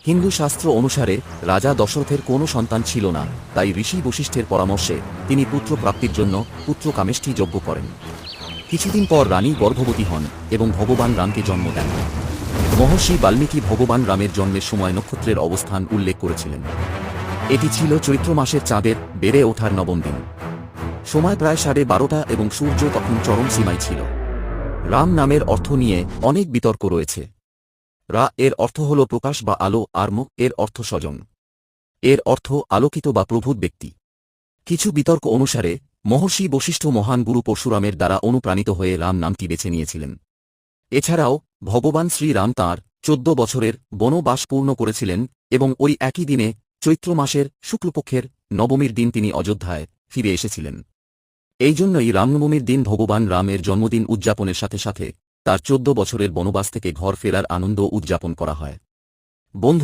হিন্দু শাস্ত্র অনুসারে রাজা দশরথের কোনো সন্তান ছিল না, তাই ঋষি বশিষ্ঠের পরামর্শে তিনি পুত্র প্রাপ্তির জন্য পুত্র কামেষ্টি যজ্ঞ করেন। কিছুদিন পর রানী গর্ভবতী হন এবং ভগবান রামকে জন্ম দেন। মহর্ষি বাল্মীকি ভগবান রামের জন্মের সময় নক্ষত্রের অবস্থান উল্লেখ করেছিলেন। এটি ছিল চৈত্র মাসের চাঁদের বেড়ে ওঠার নবম দিন। সময় প্রায় 12:30 এবং সূর্য তখন চরম সীমায় ছিল। রাম নামের অর্থ নিয়ে অনেক বিতর্ক রয়েছে। রা এর অর্থ হল প্রকাশ বা আলো, আর মুখ এর অর্থ স্বজন। এর অর্থ আলোকিত বা প্রভূত ব্যক্তি। কিছু বিতর্ক অনুসারে মহর্ষি বশিষ্ঠ মহান গুরু পরশুরামের দ্বারা অনুপ্রাণিত হয়ে রাম নামটি বেছে নিয়েছিলেন। এছাড়াও ভগবান শ্রীরাম তাঁর 14 বছরের বনবাস পূর্ণ করেছিলেন এবং ওই একই দিনে চৈত্র মাসের শুক্লপক্ষের নবমীর দিন তিনি অযোধ্যায় ফিরে এসেছিলেন। এই জন্যই রামনবমীর দিন ভগবান রামের জন্মদিন উদযাপনের সাথে সাথে তার 14 বছরের বনবাস থেকে ঘর ফেরার আনন্দ উদযাপন করা হয়। বন্ধু